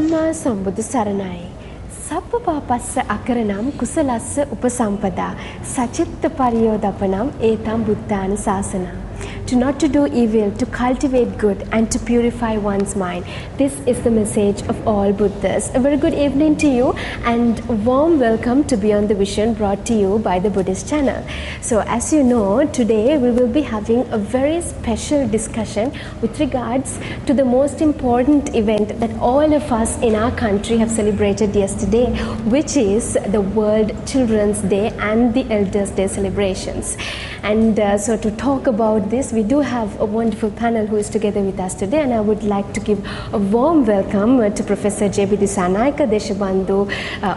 Samma Sambodhi Saranai. Sappa papassa akaranam kusalassa upasampada sachitta pariyodapanam etam buddhana sasana. To not to do evil, to cultivate good and to purify one's mind. This is the message of all Buddhas. A very good evening to you and warm welcome to Beyond the Vision, brought to you by the Buddhist Channel. So as you know, today we will be having a very special discussion with regards to the most important event that all of us in our country have celebrated yesterday, which is the World Children's Day and the Elders' Day celebrations. And so to talk about this, we do have a wonderful panel who is together with us today, and I would like to give a warm welcome to Professor J.B. Disanayaka, Deshabandhu,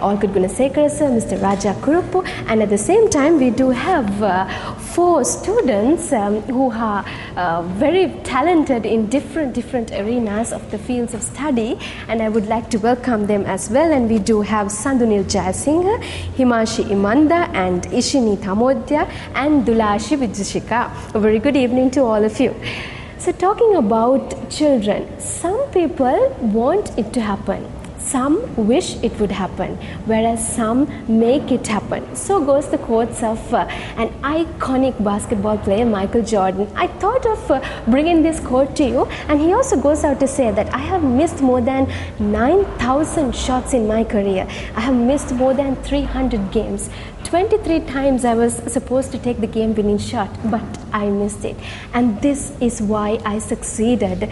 Orchid Gunasekara sir, Mr. Raja Kuruppu, and at the same time we do have 4 students who are very talented in different arenas of the fields of study, and I would like to welcome them as well. And we do have Sandunil Jayasinghe, Himashi Imanda, and Ishini Thamodya, and Dulashi Vijashika. A very good evening to all of you. So talking about children, some people want it to happen. Some wish it would happen, whereas some make it happen. So goes the quotes of an iconic basketball player, Michael Jordan. I thought of bringing this quote to you, and he also goes out to say that I have missed more than 9,000 shots in my career. I have missed more than 300 games. 23 times I was supposed to take the game-winning shot, but I missed it. And this is why I succeeded.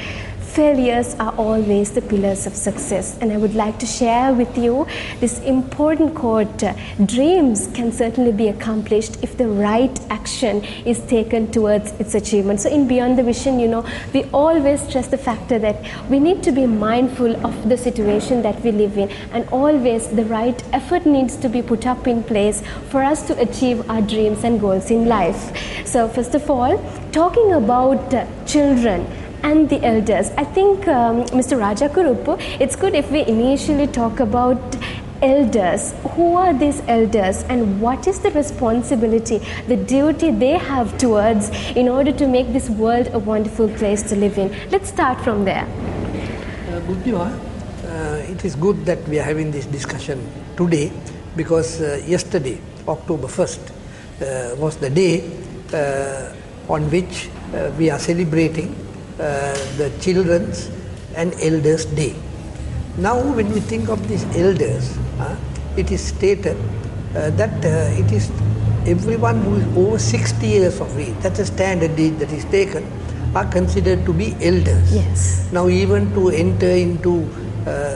Failures are always the pillars of success, and I would like to share with you this important quote: dreams can certainly be accomplished if the right action is taken towards its achievement. So in Beyond the Vision, you know, we always stress the factor that we need to be mindful of the situation that we live in, and always the right effort needs to be put up in place for us to achieve our dreams and goals in life. So first of all, talking about children and the elders, I think Mr. Raja Kuruppu, it's good if we initially talk about elders. Who are these elders, and what is the responsibility, the duty they have towards in order to make this world a wonderful place to live in? Let's start from there. Buddhima, it is good that we are having this discussion today, because yesterday, October 1st, was the day on which we are celebrating the Children's and Elders' Day. Now when we think of these elders, it is stated that it is everyone who is over 60 years of age, that's a standard age that is taken, are considered to be elders. Yes. Now even to enter into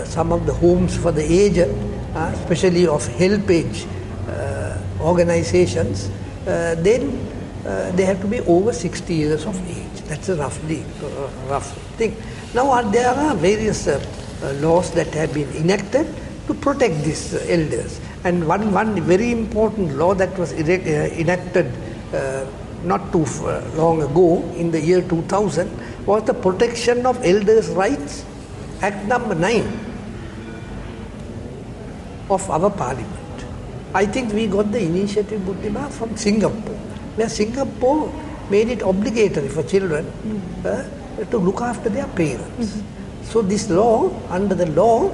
some of the homes for the aged, especially of help-age organizations, then they have to be over 60 years of age. That's a rough thing. Now there are various laws that have been enacted to protect these elders. And one very important law that was enacted not too long ago, in the year 2000, was the Protection of Elders' Rights Act number 9 of our parliament. I think we got the initiative, Buddhima, from Singapore, where Singapore made it obligatory for children to look after their parents. So this law, under the law,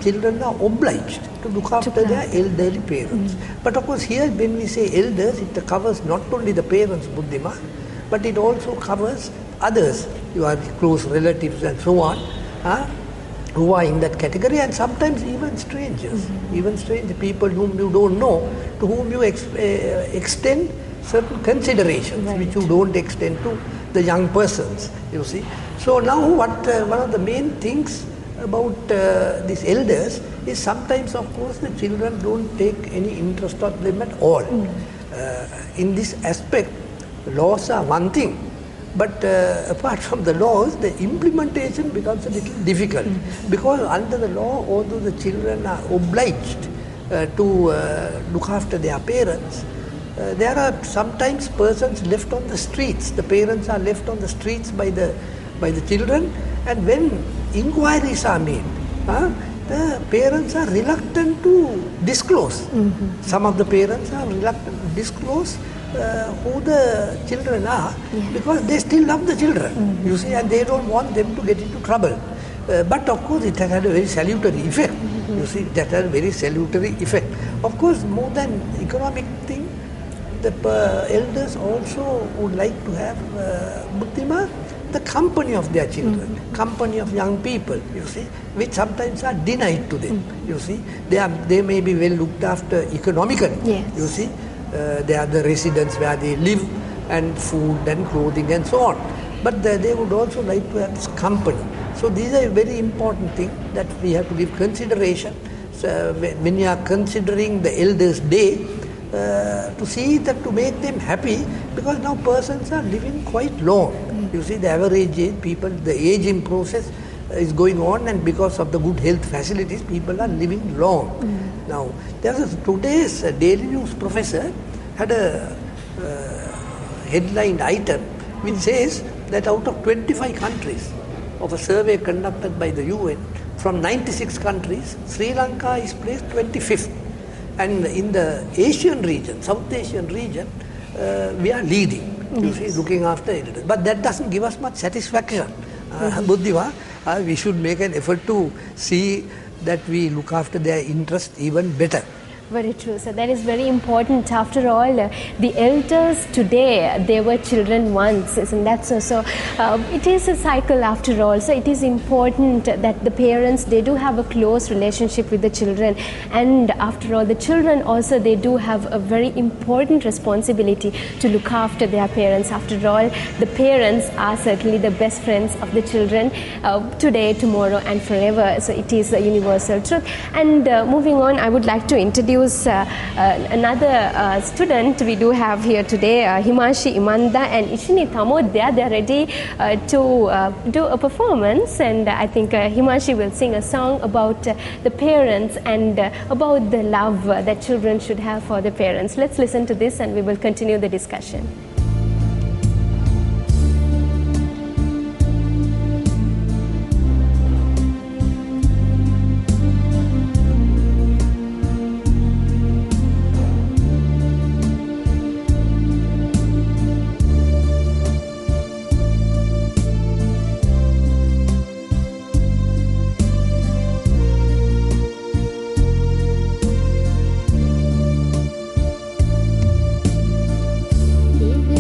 children are obliged to look after their elderly parents. But of course here when we say elders, it covers not only the parents, Buddhima, but it also covers others, your close relatives and so on, who are in that category, and sometimes even strangers, even strange people whom you don't know, to whom you extend certain considerations, which you don't extend to the young persons, you see. So now one of the main things about these elders is sometimes, of course, the children don't take any interest of them at all. In this aspect, laws are one thing, but apart from the laws, the implementation becomes a little difficult, because under the law, although the children are obliged to look after their parents, there are sometimes persons left on the streets. The parents are left on the streets by the children, and when inquiries are made, the parents are reluctant to disclose. Some of the parents are reluctant to disclose who the children are, because they still love the children, you see, and they don't want them to get into trouble. But of course it has had a very salutary effect. You see, that has a very salutary effect. Of course, more than economic thing, the elders also would like to have Buddhima, the company of their children, company of young people, you see, which sometimes are denied to them, you see. They may be well looked after economically, you see. They are the residence where they live and food and clothing and so on. But they would also like to have this company. So these are a very important thing that we have to give consideration. So when you are considering the elders' day, to see that to make them happy, because now persons are living quite long. You see, the average age, people, the aging process is going on, and because of the good health facilities, people are living long. Now, today's Daily News professor had a headline item which says that out of 25 countries of a survey conducted by the UN, from 96 countries, Sri Lanka is placed 25th. And in the Asian region, South Asian region, we are leading, you see, looking after it. But that doesn't give us much satisfaction. Buddhiva, we should make an effort to see that we look after their interest even better. Very true. So that is very important. After all, the elders today, they were children once, isn't that so? So it is a cycle after all. So it is important that the parents, they do have a close relationship with the children. And after all, the children also, they do have a very important responsibility to look after their parents. After all, the parents are certainly the best friends of the children today, tomorrow and forever. So it is a universal truth. And moving on, I would like to introduce another student we do have here today, Himanshi Imanda and Ishini Thamodya. They are ready to do a performance, and I think Himanshi will sing a song about the parents and about the love that children should have for their parents. Let's listen to this and we will continue the discussion. Dear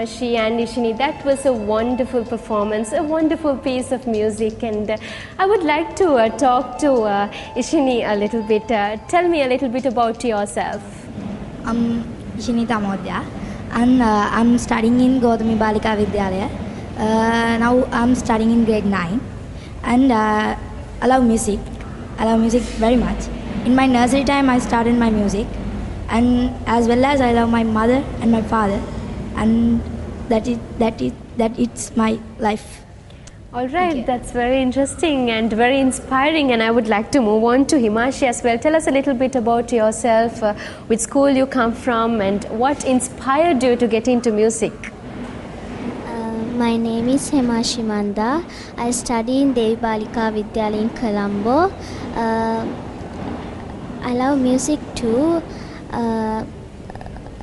Himashi and Ishini. That was a wonderful performance, a wonderful piece of music, and I would like to talk to Ishini a little bit. Tell me a little bit about yourself. I'm Ishini Tamodya, and I'm studying in Gautami Balika Vidyalaya. Now I'm studying in grade 9, and I love music. I love music very much. In my nursery time, I started my music, and as well as I love my mother and my father, and it's my life. All right, that's very interesting and very inspiring, and I would like to move on to Himashi as well. Tell us a little bit about yourself, which school you come from, and what inspired you to get into music. My name is Himashi Manda. I study in Devi Balika Vidyalaya in Colombo. I love music too.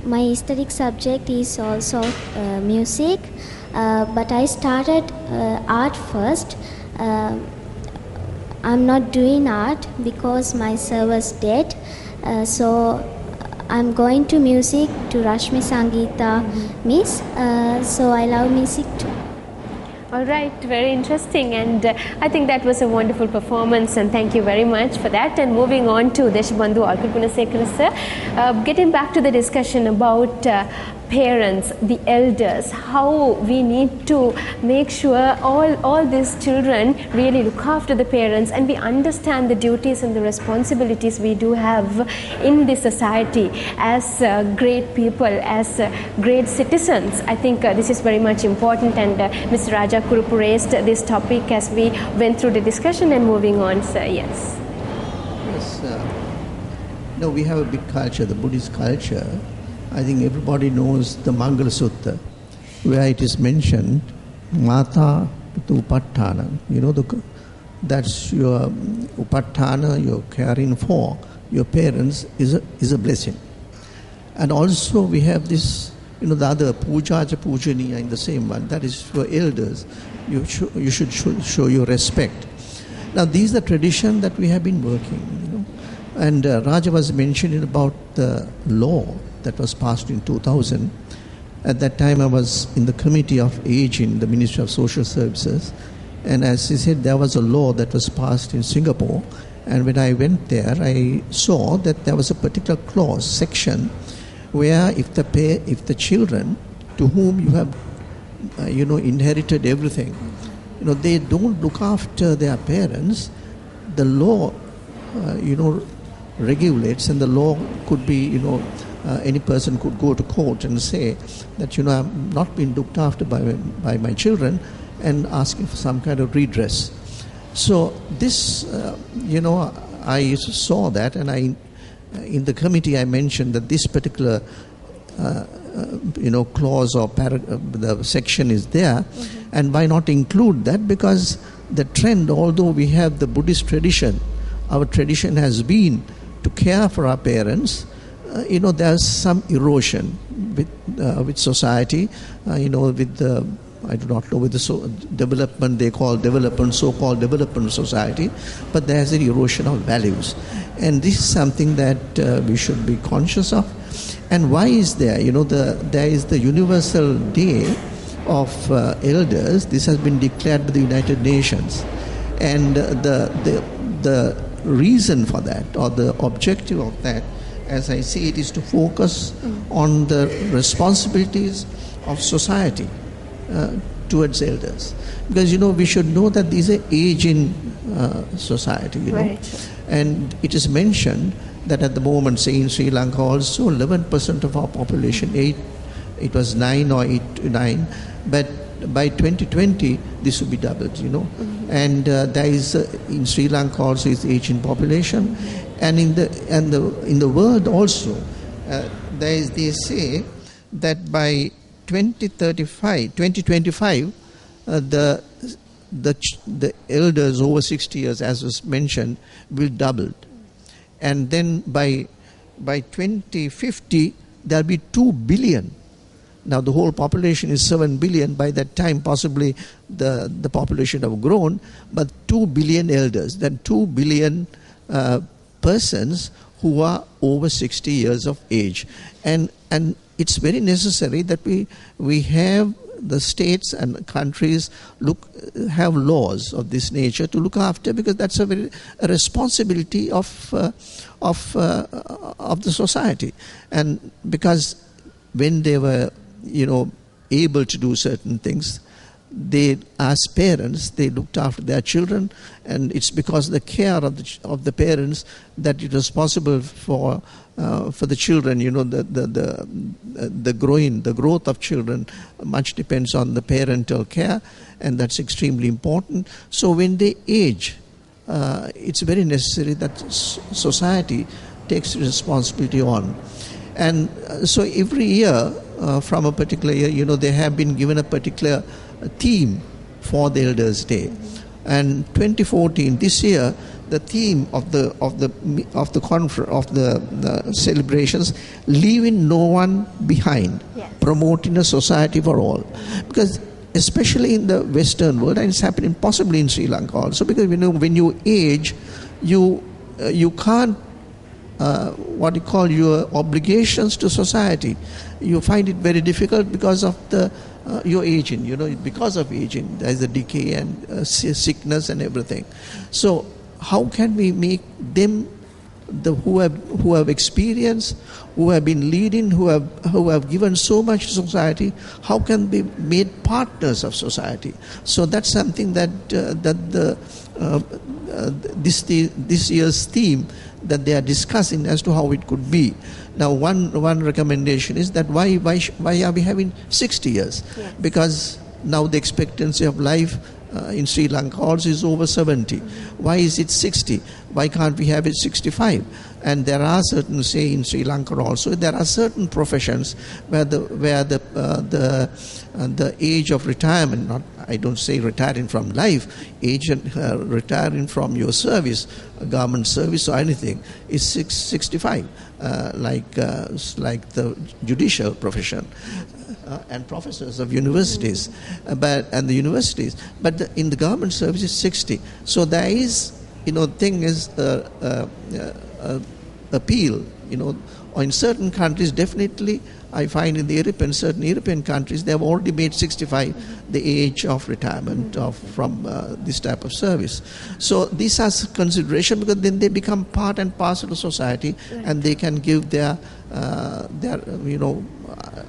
My aesthetic subject is also music, but I started art first. I'm not doing art because my sir was dead, so I'm going to music to Rashmi Sangeeta Miss, so I love music too. All right, very interesting, and I think that was a wonderful performance, and thank you very much for that. And moving on to Deshabandhu Gunasekara sir, getting back to the discussion about parents, the elders, how we need to make sure all these children really look after the parents, and we understand the duties and the responsibilities we do have in this society as great people, as great citizens. I think this is very much important, and Mr. Raja Kurupu raised this topic as we went through the discussion. And moving on, sir, yes. Yes, no, we have a big culture, the Buddhist culture. I think everybody knows the Mangala Sutta, where it is mentioned, Mata Pitu Upattana. You know, that's your Upattana, you're caring for your parents is a blessing. And also we have this, you know, the other Pujaja Pujaniya in the same one, that is for elders. You should show your respect. Now these are tradition that we have been working, you know. And Raja was mentioning about the law that was passed in 2000. At that time I was in the Committee of Age in the Ministry of Social Services, and as he said, there was a law that was passed in Singapore, and when I went there I saw that there was a particular clause, section, where if the children to whom you have inherited everything, you know, they don't look after their parents, the law regulates, and the law could be, any person could go to court and say that, I'm not being looked after by my children, and asking for some kind of redress. So this, I saw that, and in the committee I mentioned that this particular clause or the section is there, and why not include that? Because the trend, although we have the Buddhist tradition, our tradition has been to care for our parents. There's some erosion with society, with the, I do not know, with the development, they call development, so-called development society, but there's an erosion of values. And this is something that we should be conscious of. And why is there? There is the Universal Day of Elders. This has been declared by the United Nations. And the reason for that, or the objective of that, as I see it, is to focus on the responsibilities of society towards elders. Because, we should know that these are aging society, Right. And it is mentioned that at the moment, say in Sri Lanka also, 11% of our population, it was 9 or 8 to 9, but by 2020 this will be doubled, and there is in Sri Lanka also is aging population, and in the world also there is, they say that by 2025 the elders over 60 years, as was mentioned, will double, and then by 2050 there will be 2 billion. Now the whole population is 7 billion. By that time possibly the population have grown, but 2 billion elders, then 2 billion persons who are over 60 years of age. And it's very necessary that we have the states and countries have laws of this nature to look after, because that's a responsibility of the society. And because when they were, able to do certain things, they, as parents, they looked after their children, and it's because of the care of the parents that it was possible for the children. The growth of children much depends on the parental care, and that's extremely important. So when they age, it's very necessary that society takes responsibility on. And so every year, from a particular year, they have been given a particular theme for the Elders' Day. And 2014, this year, the theme of the celebrations, leaving no one behind, yes. Promoting a society for all. Because especially in the Western world, and it's happening possibly in Sri Lanka also, because when you age, you can't your obligations to society. You find it very difficult because of your aging. Because of aging, there's a decay and sickness and everything. So how can we make them, who have experience, who have been leading, who have given so much to society, how can be made partners of society? So that's something that this year's theme that they are discussing as to how it could be. Now, one recommendation is that why are we having 60 years? Yes. Because now the expectancy of life in Sri Lanka also is over 70. Why is it 60? Why can't we have it 65? And there are certain, say in Sri Lanka also, there are certain professions where the age of retirement, I don't say retiring from life, retiring from your service, government service or anything, is 65, like the judicial profession. And professors of universities, and the universities, but in the government service is 60. So there is, thing is appeal, or in certain countries definitely. I find in the certain European countries, they have already made 65 the age of retirement from this type of service. So these are consideration, because then they become part and parcel of society, right. And they can give their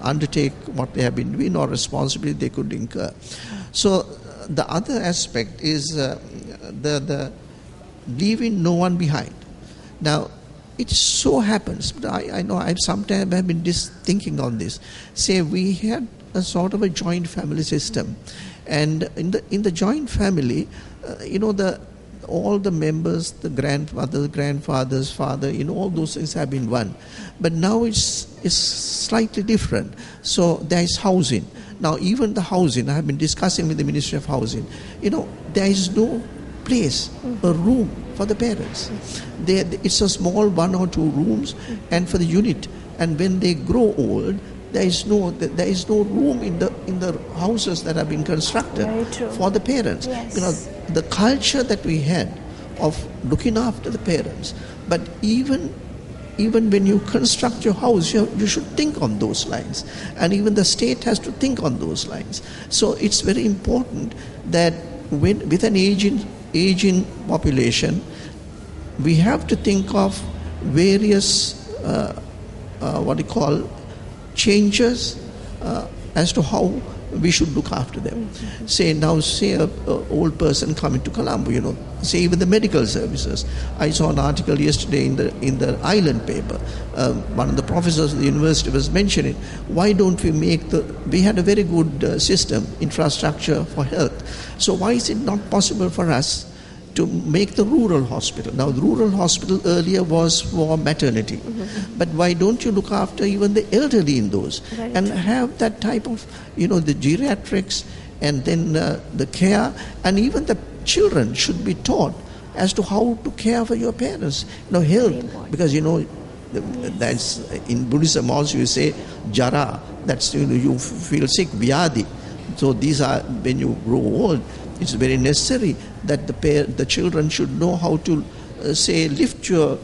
undertake what they have been doing or responsibility they could incur. So the other aspect is the leaving no one behind. Now, it so happens, but I know I sometimes have been thinking on this. Say we had a sort of a joint family system, and in the joint family, all the members, the grandfather's father, all those things have been one. But now it's slightly different. So there is housing. Now even the housing, I have been discussing with the Ministry of Housing, there is no place, a room for the parents. It's a small 1 or 2 rooms, and for the unit. And when they grow old, there is no room in the houses that have been constructed for the parents. Yes. The culture that we had of looking after the parents, but even when you construct your house, you should think on those lines, and even the state has to think on those lines. So it's very important that with an aging population, we have to think of various changes as to how we should look after them. Say an old person coming to Colombo, say even the medical services. I saw an article yesterday in the Island paper. One of the professors of the university was mentioning, why don't we we had a very good system, infrastructure for health. So why is it not possible for us to make the rural hospital? Now, the rural hospital earlier was for maternity, but why don't you look after even the elderly in those, and have that type of, the geriatrics, and then the care, and even the children should be taught as to how to care for your parents, health, because that's in Buddhism also you say jara, that's you feel sick, vyadi. So these are, when you grow old, it's very necessary that the children should know how to, lift your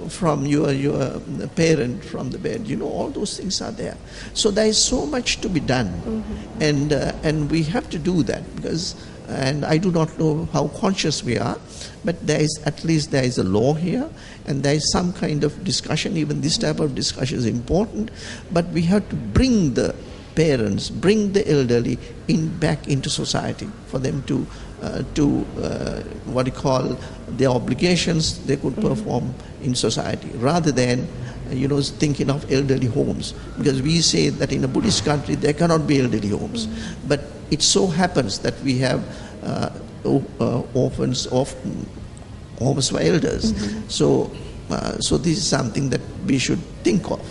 from your parent from the bed. All those things are there. So there is so much to be done, and we have to do that because. And I do not know how conscious we are, but there is a law here, and there is some kind of discussion. Even this type of discussion is important, but we have to bring the parents, bring the elderly back into society for them to what you call their obligations they could perform in society, rather than thinking of elderly homes, because we say that in a Buddhist country there cannot be elderly homes, but it so happens that we have orphans of homes for elders. So this is something that we should think of.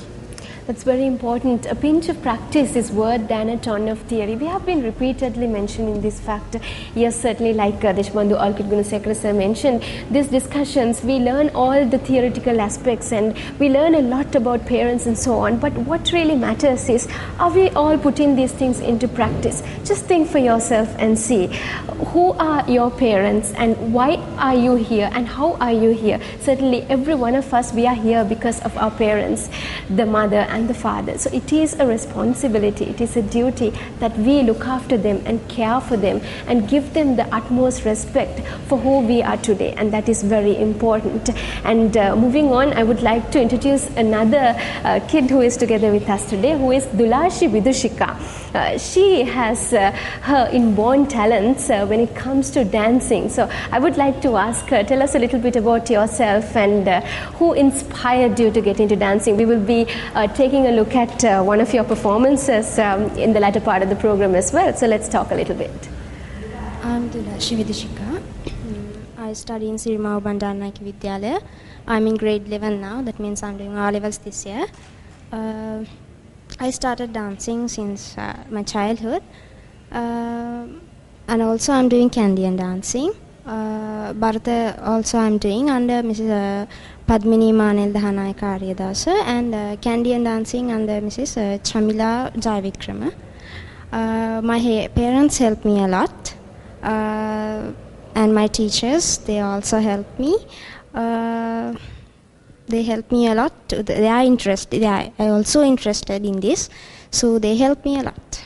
That's very important. A pinch of practice is worth than a ton of theory. We have been repeatedly mentioning this fact. Yes, certainly, like Deshbandhu Alkit Gunasekara sir mentioned, these discussions, we learn all the theoretical aspects and we learn a lot about parents and so on. But what really matters is, are we all putting these things into practice? Just think for yourself and see, who are your parents and why are you here and how are you here? Certainly, every one of us, we are here because of our parents, the mother and the father. So it is a responsibility, it is a duty that we look after them and care for them and give them the utmost respect for who we are today, and that is very important. And moving on, I would like to introduce another kid who is together with us today, who is Dulashi Vidushika. She has her inborn talents when it comes to dancing. So I would like to ask her, tell us a little bit about yourself and who inspired you to get into dancing. We will be taking a look at one of your performances in the latter part of the program as well. So let's talk a little bit. I'm Dulashi Vidushika. I study in Sirimau Bandaranaike Vidyalaya. I'm in grade 11 now. That means I'm doing R levels this year. I started dancing since my childhood, and also I'm doing Candian dancing. Bharata also I'm doing under Mrs. Padmini Manel Dahanayaka Ariyadasa, and Candian dancing under Mrs. Chamila Jayavikrama. My parents helped me a lot, and my teachers, they also helped me. They help me a lot. They are interested. I also interested in this, so they help me a lot.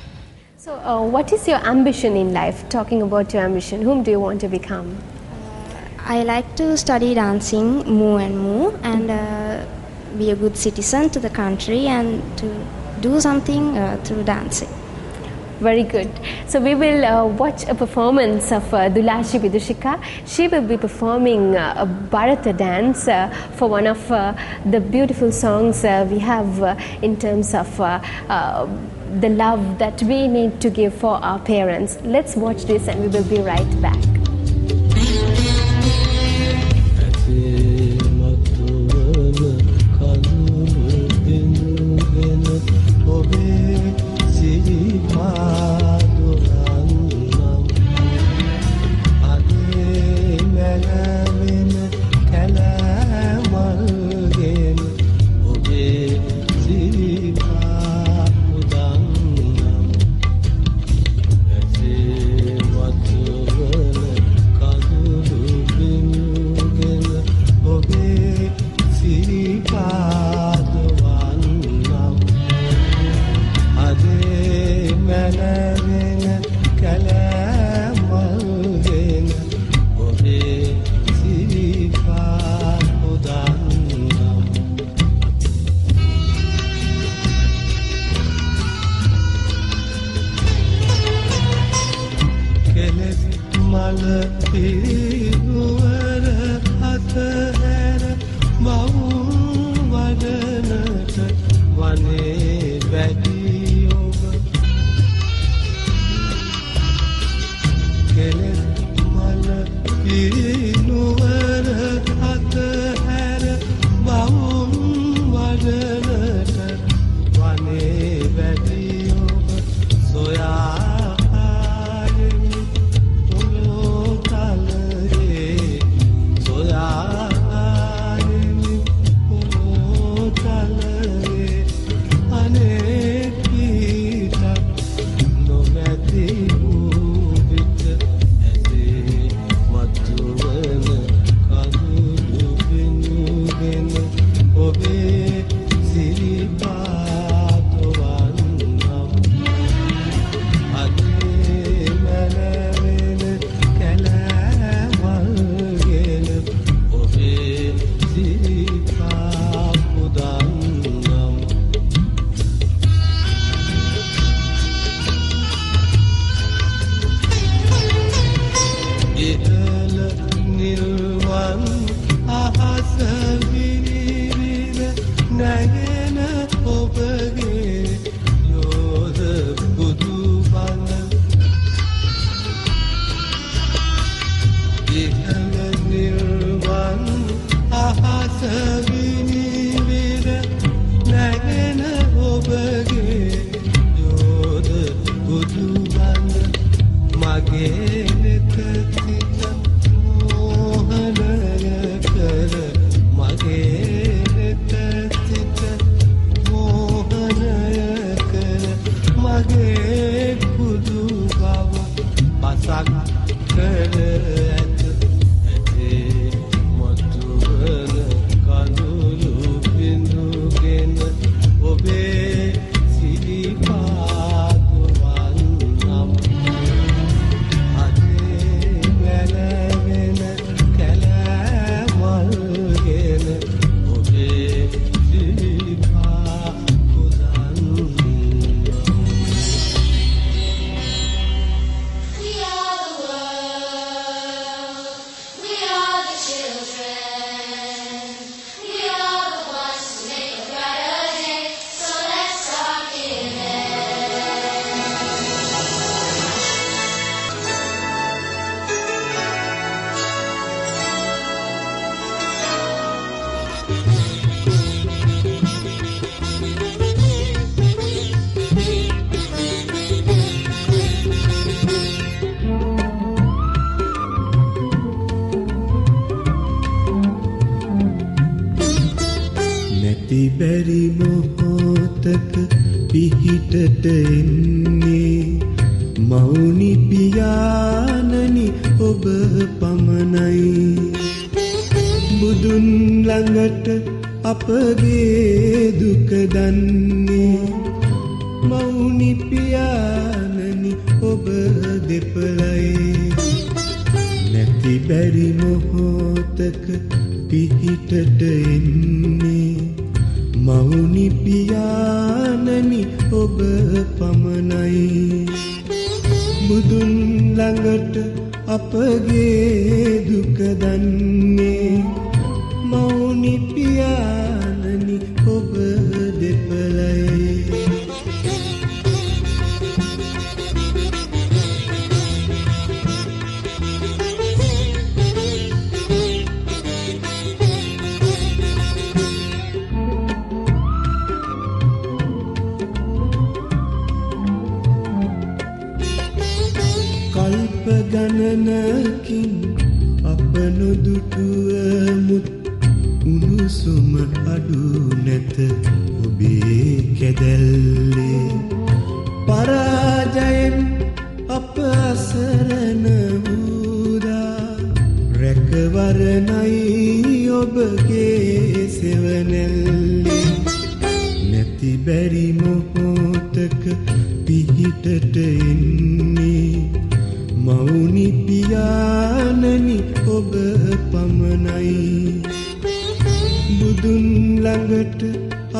So what is your ambition in life? Talking about your ambition, whom do you want to become? I like to study dancing more and more, and be a good citizen to the country and to do something through dancing. Very good. So we will watch a performance of Dulashi Vidushika. She will be performing a Bharata dance for one of the beautiful songs we have in terms of the love that we need to give for our parents. Let's watch this and we will be right back. Thank you. මොහොතක පිහිටට එන්නේ මෞනි පියාණනි ඔබ පමණයි බුදුන් ළඟට අපගේ දුක දන්නේ මෞනි පියාණනි ඔබ දෙපළයි නැති බැරි මොහොතක පිහිටට එන්නේ මෞනි පියාණනි ඔබ පමණයි බුදුන් ළඟට අපගේ දුක දන්නේ මෞනි පියාණනි ඔබ දෙපළයි ගණනකින් අප නොදුටුවමුත් උණුසුම අඩු නැත ඔබේ කැදැල්ලේ පරාජයෙන් අප අසරණ වූදා රැකවරණයි ඔබගේ සෙවණැල්ලේ නැති බැරි මොහොතක පිහිටට එන්නේ මෞනි පියාණනි ඔබ පමණයි බුදුන් ළඟට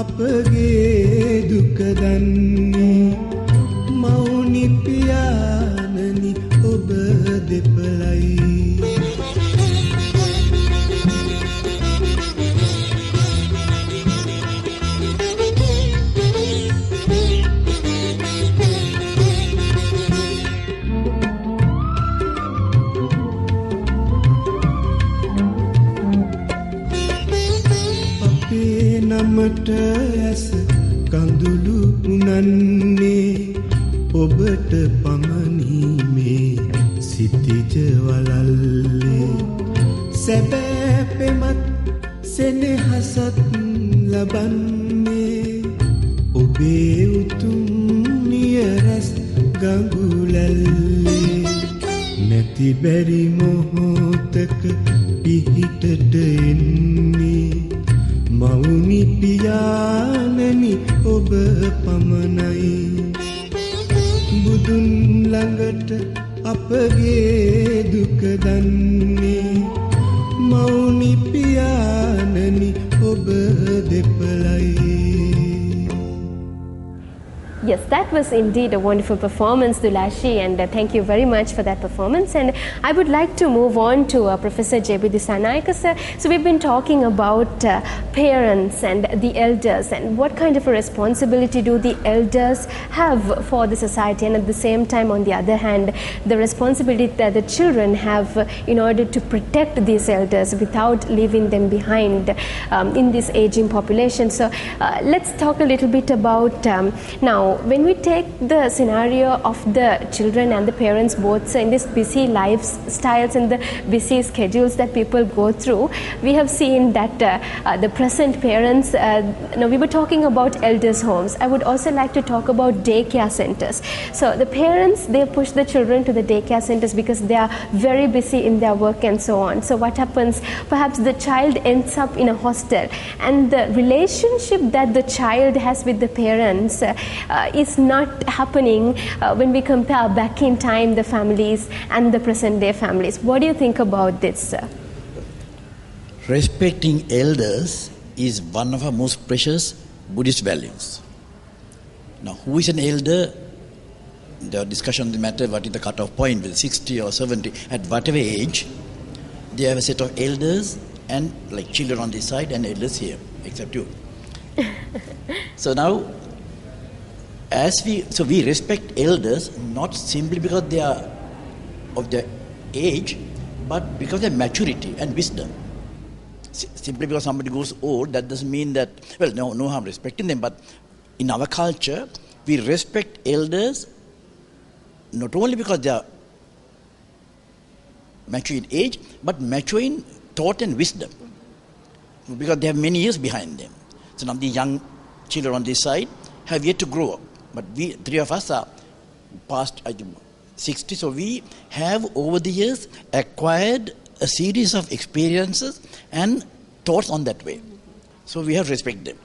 අපගේ දුක දන්නේ මෞනි පියාණනි ඔබ දෙපළයි නමට ඇස කඳුළු උනන්නේ ඔබට පමණීමේ සිතිජ වලල්ලේ සැබෑ පෙමත් සෙනෙහසත් ලබන්නේ ඔබේ උතුම් නියරස් ගඟුලල්ලේ නැති බැරි මොහොතක පිහිටට එන්නේ මෞනි පියාණනි ඔබ පමණයි බුදුන් ළඟට අපගේ දුක දන්නේ මෞනි පියාණනි ඔබ දෙපළයි Yes, that was indeed a wonderful performance, Dulashi, and thank you very much for that performance. And I would like to move on to Professor R.G.Senanayaka sir. So we've been talking about parents and the elders and what kind of a responsibility do the elders have for the society, and at the same time, on the other hand, the responsibility that the children have in order to protect these elders without leaving them behind in this aging population. So let's talk a little bit about now, when we take the scenario of the children and the parents both in this busy lifestyles and the busy schedules that people go through, we have seen that the present parents, now we were talking about elders' homes. I would also like to talk about daycare centers. So the parents, they push the children to the daycare centers because they are very busy in their work and so on. So what happens? Perhaps the child ends up in a hostel, and the relationship that the child has with the parents is not happening when we compare back in time the families and the present day families. What do you think about this, sir? Respecting elders is one of our most precious Buddhist values. Now, who is an elder? The discussion on the matter, what is the cut-off point, will 60 or 70, at whatever age, they have a set of elders and like children on this side and elders here, except you. So now, we respect elders not simply because they are of their age, but because of their maturity and wisdom. Simply because somebody goes old, that doesn't mean that, well, no harm respecting them, but in our culture, we respect elders not only because they are mature in age, but mature in thought and wisdom, because they have many years behind them. So now the young children on this side have yet to grow up. But we, three of us are past, I think, 60. So we have over the years acquired a series of experiences and thoughts on that way. So we have to respect them.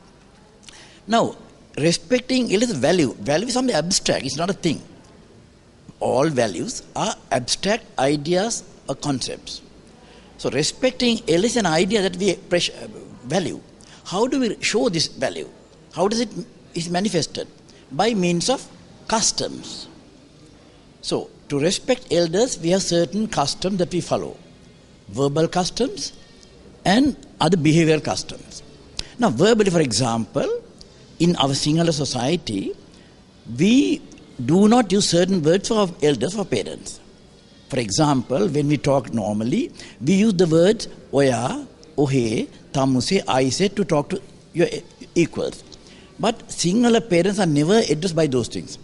Now, respecting elders' value. Value is something abstract. It's not a thing. All values are abstract ideas or concepts. So respecting elders is an idea that we value. How do we show this value? How does it is manifested? By means of customs. So to respect elders, we have certain customs that we follow. Verbal customs and other behavioral customs. Now verbally, for example, in our Sinhala society, we do not use certain words for our elders or parents. For example, when we talk normally, we use the words oya, ohe, tamuse, aise to talk to your equals. But Sinhala parents are never addressed by those things.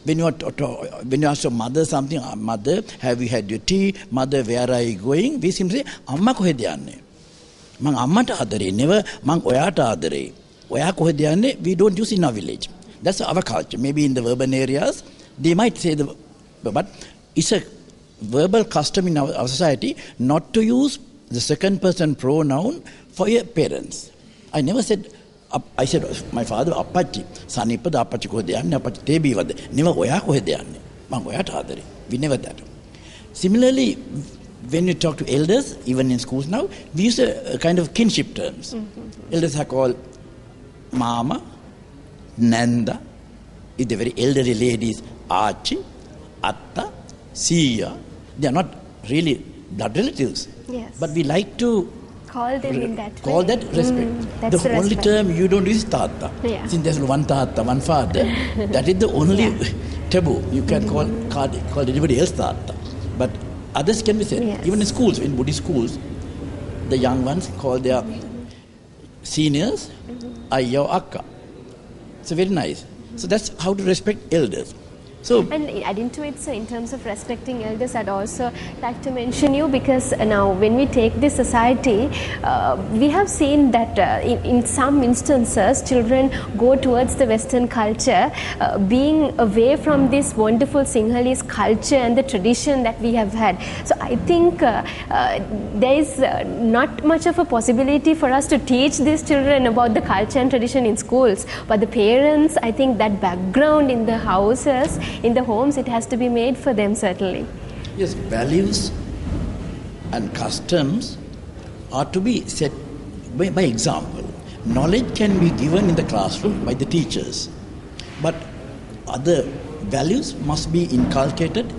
When you ask your mother something, mother, have you had your tea? Mother, where are you going? We simply say, Amma kohede yanne? Mang amma ta adare, never mang oya ta adare. Oya kohede yanne? We don't use in our village. That's our culture. Maybe in the urban areas, they might say but it's a verbal custom in our society not to use the second person pronoun for your parents. I never said, I said, my father, Appachi, Sanipada, Appachi kohede yanne, Appachi tebi wade. Never oya kohede yanne. Mang oya ta adare. We never that. Similarly, when you talk to elders, even in schools now, we use a kind of kinship terms. Elders are called Mama, Nanda, if the very elderly ladies, Archie, Atta, Siya, they are not really blood relatives. Yes. But we like to call them in that way. Call that respect. That's the only respect. term you don't use is Tata. Yeah. Since there's one Tata, one father, that is the only taboo. You can call anybody else Tata. But others can be said. Yes. Even in schools, in Buddhist schools, the young ones call their seniors Ayya or Akka. So very nice. So that's how to respect elders. So, and adding to it, so in terms of respecting elders, I'd also like to mention you because now when we take this society, we have seen that in some instances, children go towards the Western culture, being away from this wonderful Sinhalese culture and the tradition that we have had. So I think there is not much of a possibility for us to teach these children about the culture and tradition in schools. But the parents, I think that background in the houses, in the homes, it has to be made for them, certainly. Yes, values and customs are to be set by example. Knowledge can be given in the classroom by the teachers, but other values must be inculcated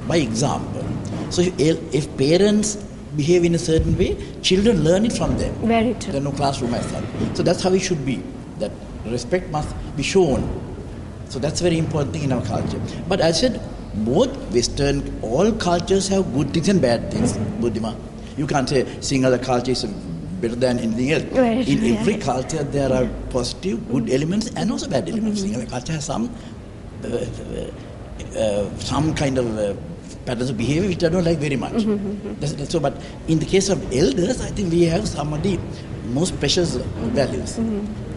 by example. So if parents behave in a certain way, children learn it from them. Very true. There are no classroom as such. So that's how it should be, that respect must be shown. So that's a very important thing in our culture. But I said, both Western, all cultures have good things and bad things, Buddhima. You can't say Sinhala culture is better than anything else. Right. In every culture there are positive, good elements and also bad elements. Sinhala culture has some kind of patterns of behavior which I don't like very much. That's so, but in the case of elders, I think we have some of the most precious values.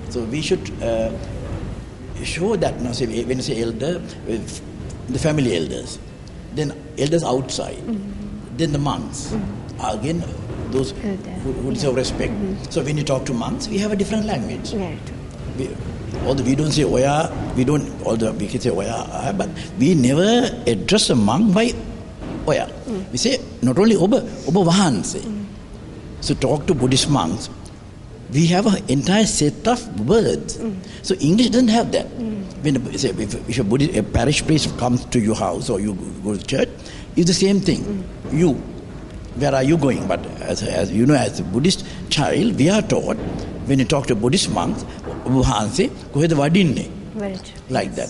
So we should show that. Now, say, when you say elder, the family elders, then elders outside, then the monks, again those who deserve respect. So when you talk to monks, we have a different language. Right. Although we don't say oya, although we can say oya, but we never address a monk by oya. We say not only oba vahanse. So talk to Buddhist monks, we have an entire set of words. So English doesn't have that. When if a parish priest comes to your house or you go to church, it's the same thing. You, where are you going? But as you know, as a Buddhist child, we are taught when you talk to Buddhist monks, like that.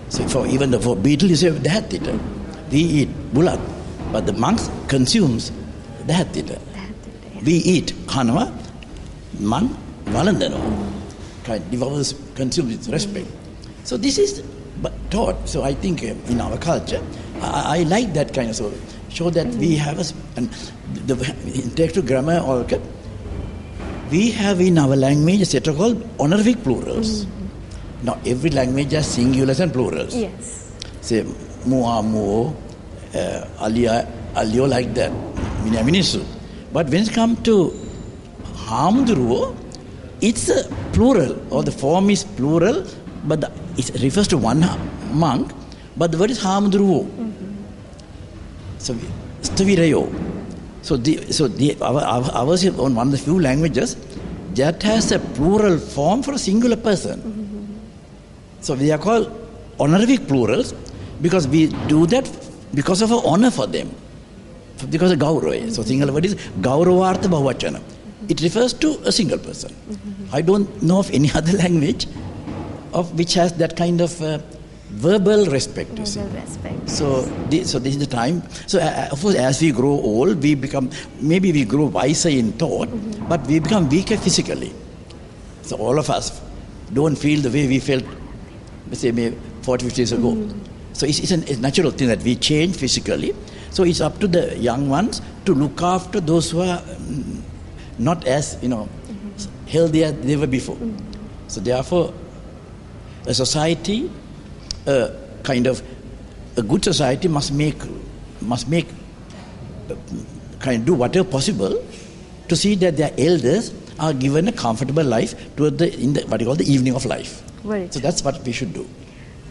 So for even for beetle, you say dahatita. We eat bulat, but the monks consumes dahatita. We eat khanava, man valandano. Devours, consumes with respect. So this is taught. So I think in our culture, I like that kind of show that we have and the intellectual grammar or we have in our language a set of called honorific plurals. Now, every language has singulars and plurals. Yes. Say, mua, muo, alia, alio, like that. Mina, minisu. But when it comes to Hamduruo, it's a plural, or the form is plural, but it refers to one monk, but the word is Hamduruo. So, Stavirayo. Ours is on one of the few languages that has a plural form for a singular person. So they are called honorific plurals because we do that because of our honor for them. Because of Gaurava. So single word is Gauravartha Bahuvachana. It refers to a single person. I don't know of any other language of which has that kind of verbal respect. You see. Respect. So this is the time. So of course, as we grow old, we grow wiser in thought, but we become weaker physically. So all of us don't feel the way we felt, say, maybe 40, 50 years ago. So it's a natural thing that we change physically. So it's up to the young ones to look after those who are not as, healthy as they were before. So therefore, a society, a good society must do whatever possible to see that their elders are given a comfortable life toward what you call the evening of life. So that's what we should do.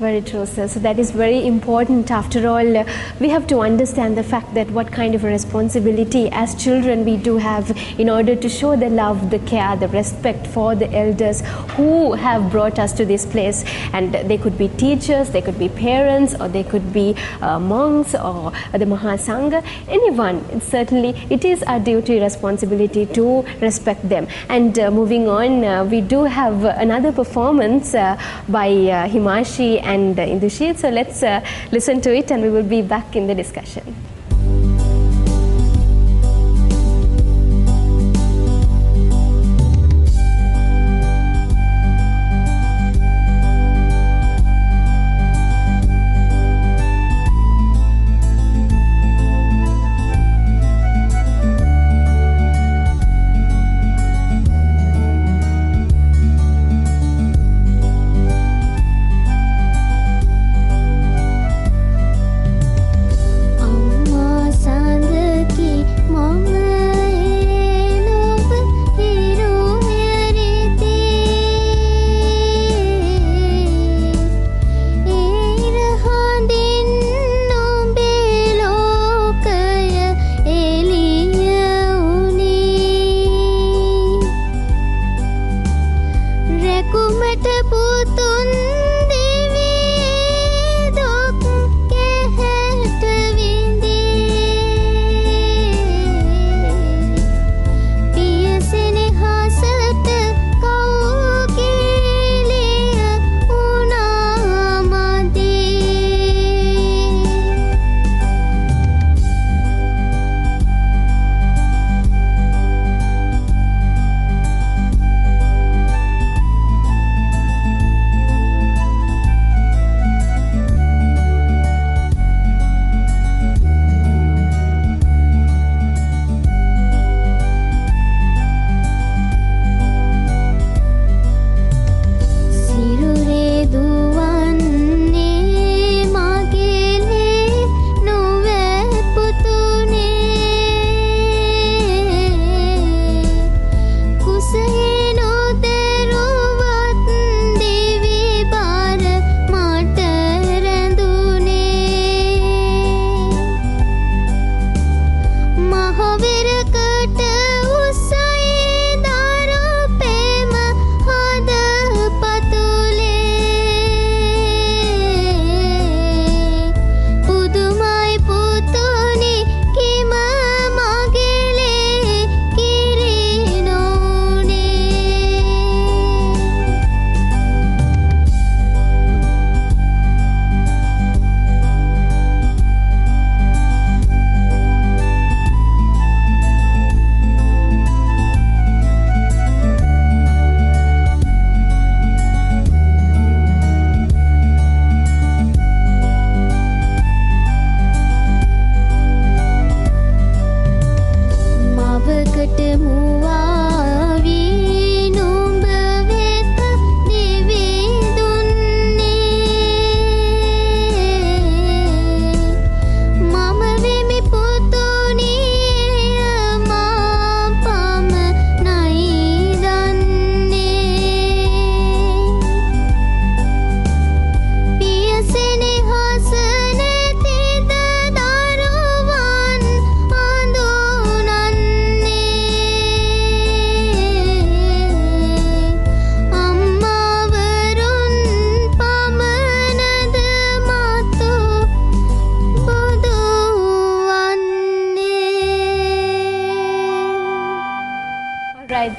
Very true, sir. So that is very important. After all, we have to understand the fact that what kind of a responsibility as children we do have in order to show the love, the care, the respect for the elders who have brought us to this place. And they could be teachers, they could be parents, or they could be monks or the Mahasangha, anyone. Certainly, it is our duty, responsibility to respect them. And moving on, we do have another performance by Himashi and Indushit. So let's listen to it and we will be back in the discussion.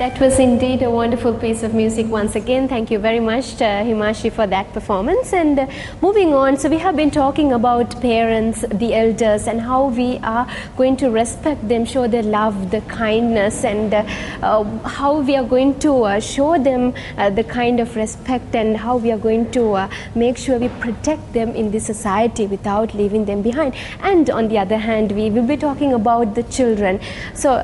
That was indeed a wonderful piece of music once again. Thank you very much, Himashi, for that performance. And moving on, so we have been talking about parents, the elders, and how we are going to respect them, show their love, the kindness, and how we are going to show them the kind of respect, and how we are going to make sure we protect them in the society without leaving them behind. And on the other hand, we will be talking about the children. So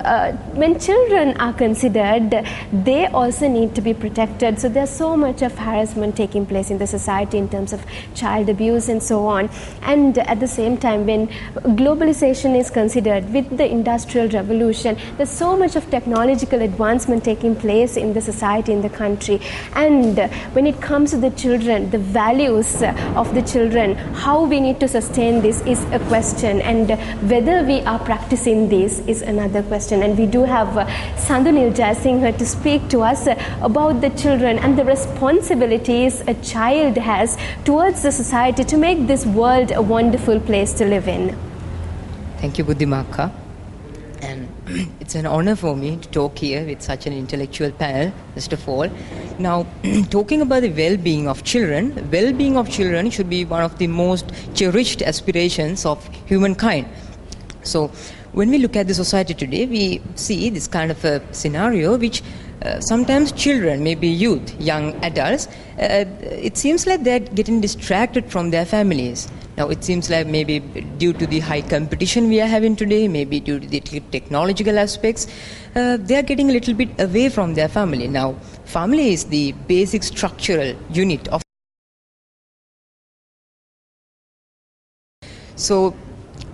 when children are considered, they also need to be protected. So there's so much of harassment taking place in the society in terms of child abuse and so on. And at the same time, when globalization is considered, with the industrial revolution, there's so much of technological advancement taking place in the society, in the country. And when it comes to the children, the values of the children, how we need to sustain this is a question, and whether we are practicing this is another question. And we do have Sandunil Jayasinghe to speak to us about the children and the responsibilities a child has towards the society to make this world a wonderful place to live in. Thank you, Buddhimaka. And it's an honor for me to talk here with such an intellectual panel, first of all. Now, talking about the well-being of children should be one of the most cherished aspirations of humankind. So, when we look at the society today, we see this kind of a scenario which sometimes children, maybe youth, young adults, it seems like they're getting distracted from their families. Now, it seems like maybe due to the high competition we are having today, maybe due to the technological aspects, they are getting a little bit away from their family. Now, family is the basic structural unit of. So,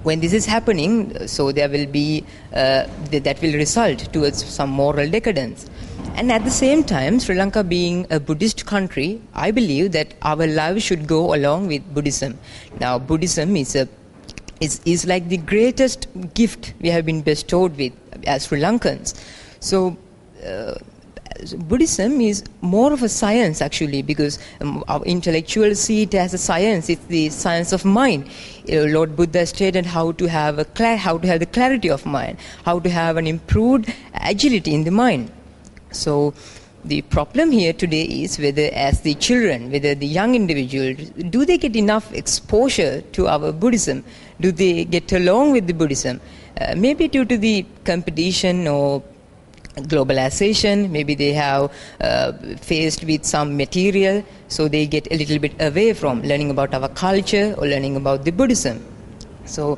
when this is happening, so there will be, that will result towards some moral decadence. And at the same time, Sri Lanka being a Buddhist country, I believe that our lives should go along with Buddhism. Now, Buddhism is like the greatest gift we have been bestowed with as Sri Lankans. So, Buddhism is more of a science actually, because our intellectuals see it as a science. It's the science of mind. Lord Buddha stated how to have the clarity of mind, how to have an improved agility in the mind. So the problem here today is whether as the children, whether the young individuals, do they get enough exposure to our Buddhism? Do they get along with the Buddhism? Maybe due to the competition or globalization, maybe they have faced with some material, so they get a little bit away from learning about our culture or learning about the Buddhism. So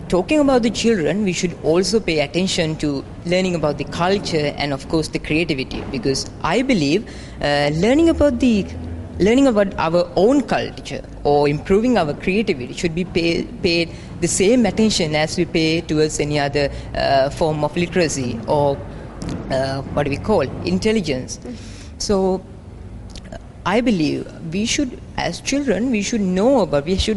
talking about the children, we should also pay attention to learning about the culture and of course the creativity, because I believe learning about our own culture or improving our creativity should be paid the same attention as we pay towards any other form of literacy or what do we call intelligence. So I believe we should, as children, we should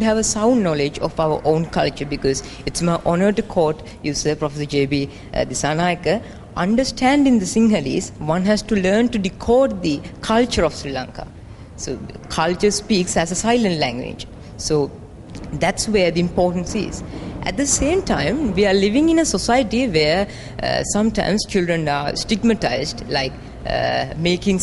have a sound knowledge of our own culture, because it's my honor to quote you, sir, Professor J.B. Disanayaka, understanding the Sinhalese, one has to learn to decode the culture of Sri Lanka. So culture speaks as a silent language. So that's where the importance is. At the same time, we are living in a society where sometimes children are stigmatized, like making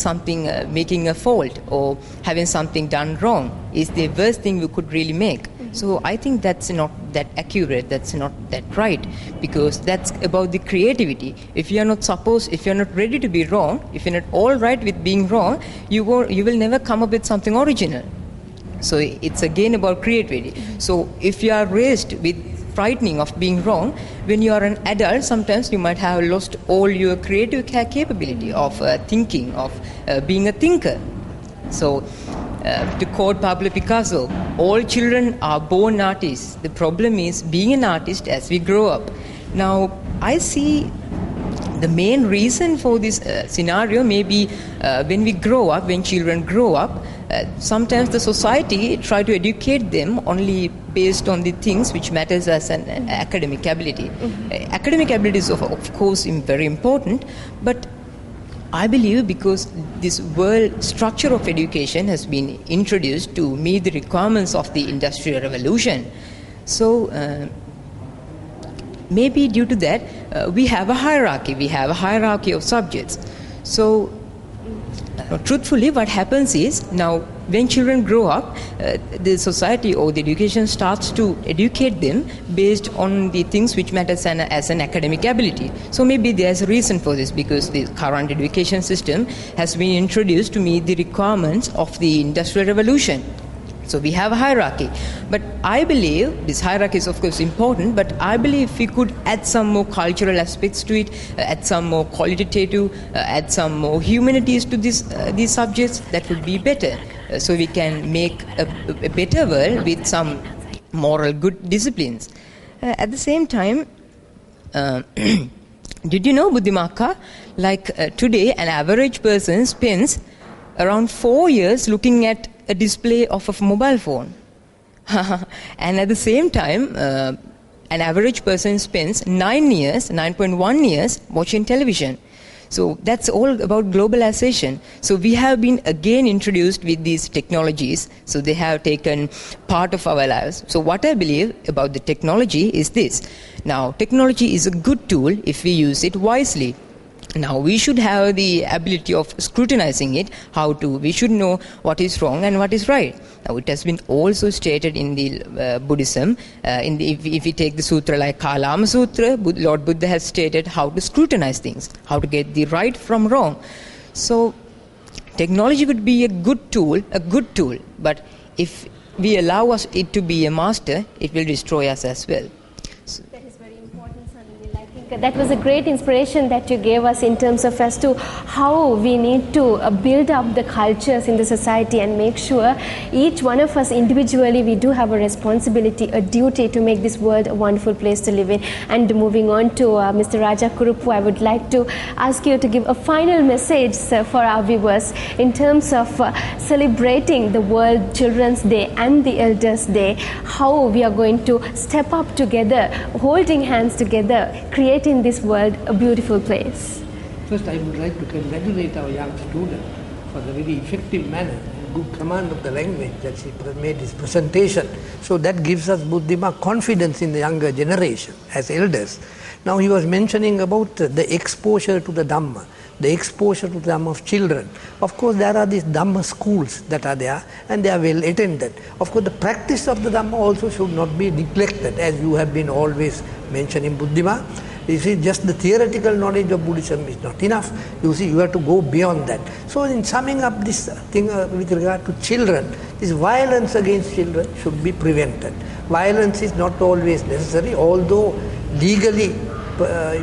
a fault or having something done wrong is the worst thing we could really make. So I think that's not that accurate, that's not that right, because that's about the creativity. If you're not ready to be wrong, if you're not all right with being wrong, you will never come up with something original. So it's again about creativity. So if you are raised with frightening of being wrong, when you are an adult, sometimes you might have lost all your creative capability of thinking, of being a thinker. So to quote Pablo Picasso, all children are born artists. The problem is being an artist as we grow up. Now, I see the main reason for this scenario may be when children grow up, sometimes the society try to educate them only based on the things which matters as an academic ability. Academic ability is of course very important, but I believe because this world structure of education has been introduced to meet the requirements of the Industrial Revolution. So maybe due to that, we have a hierarchy. We have a hierarchy of subjects. So, truthfully, what happens is, now when children grow up, the society or the education starts to educate them based on the things which matters as an academic ability. So maybe there's a reason for this, because the current education system has been introduced to meet the requirements of the Industrial Revolution. So we have a hierarchy. But I believe this hierarchy is of course important, but I believe if we could add some more cultural aspects to it, add some more qualitative, add some more humanities to these subjects, that would be better. So we can make a better world with some moral good disciplines. At the same time, did you know, Buddhimaka, like today an average person spends around 4 years looking at a display of a mobile phone. And at the same time, an average person spends 9.1 years watching television. So that's all about globalization. So we have been again introduced with these technologies. So they have taken part of our lives. So what I believe about the technology is this. Now, technology is a good tool if we use it wisely. Now, we should have the ability of scrutinizing it, we should know what is wrong and what is right. Now, it has been also stated in the Buddhism, if we take the sutra like Kalama Sutra, Lord Buddha has stated how to scrutinize things, how to get the right from wrong. So, technology would be a good tool, but if we allow it to be a master, it will destroy us as well. That was a great inspiration that you gave us in terms of as to how we need to build up the cultures in the society and make sure each one of us individually, we do have a responsibility, a duty to make this world a wonderful place to live in. And moving on to Mr. Raja Kurupu, I would like to ask you to give a final message for our viewers in terms of celebrating the World Children's Day and the Elders Day, how we are going to step up together, holding hands together, creating this world a beautiful place. First, I would like to congratulate our young student for the very effective manner and good command of the language that she made this presentation. So that gives us Buddhima confidence in the younger generation as elders. Now he was mentioning about the exposure to the Dhamma, the exposure to the Dhamma of children. Of course, there are these Dhamma schools that are there and they are well attended. Of course, the practice of the Dhamma also should not be neglected, as you have been always mentioning, Buddhima. You see, just the theoretical knowledge of Buddhism is not enough. You see, you have to go beyond that. So in summing up this thing with regard to children, this violence against children should be prevented. Violence is not always necessary, although legally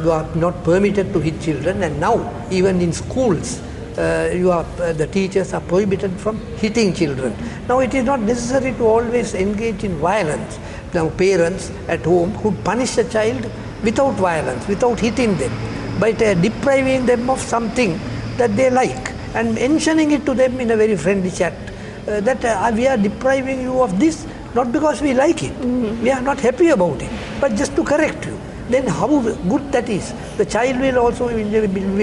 you are not permitted to hit children, and now even in schools the teachers are prohibited from hitting children. Now it is not necessary to always engage in violence. Now parents at home could punish a child without violence, without hitting them, by depriving them of something that they like and mentioning it to them in a very friendly chat that we are depriving you of this not because we like it, we are not happy about it, but just to correct you. Then how good that is. The child will also be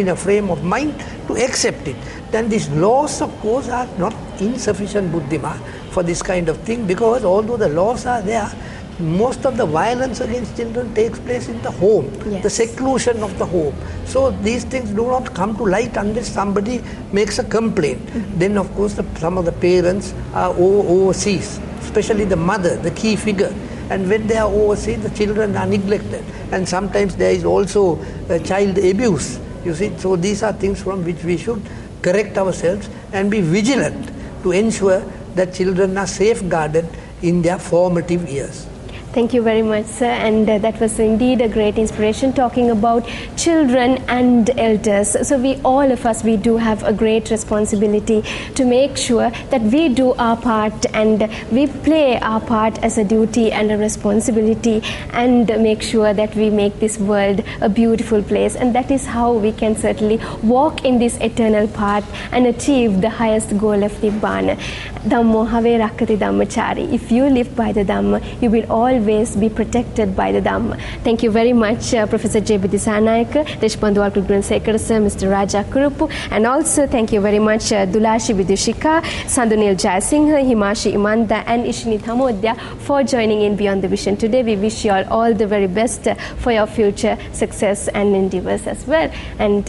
in a frame of mind to accept it. Then these laws, of course, are not insufficient, Buddhima, for this kind of thing, because although the laws are there, most of the violence against children takes place in the home, the seclusion of the home. So these things do not come to light unless somebody makes a complaint. Then of course some of the parents are overseas, especially the mother, the key figure. And when they are overseas, the children are neglected. And sometimes there is also child abuse, you see. So these are things from which we should correct ourselves and be vigilant to ensure that children are safeguarded in their formative years. Thank you very much, sir, and that was indeed a great inspiration, talking about children and elders. So all of us, we do have a great responsibility to make sure that we do our part and we play our part as a duty and a responsibility, and make sure that we make this world a beautiful place. And that is how we can certainly walk in this eternal path and achieve the highest goal of Nibbana. Dhammo have rakkati dhammachari. If you live by the Dhamma, you will always always be protected by the Dhamma. Thank you very much, Professor J.B. Disanayaka, Deshpandu Alkugunasekara sir, Mr. Raja Kurupu, and also thank you very much, Dulashi Vidushika, Sandunil Jayasinghe, Himashi Imanda, and Ishini Thamodya for joining in Beyond the Vision today. We wish you all the very best for your future success and endeavors as well. And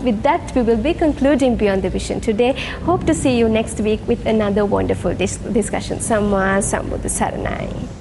with that, we will be concluding Beyond the Vision today. Hope to see you next week with another wonderful discussion. Sambodhi Viharaya.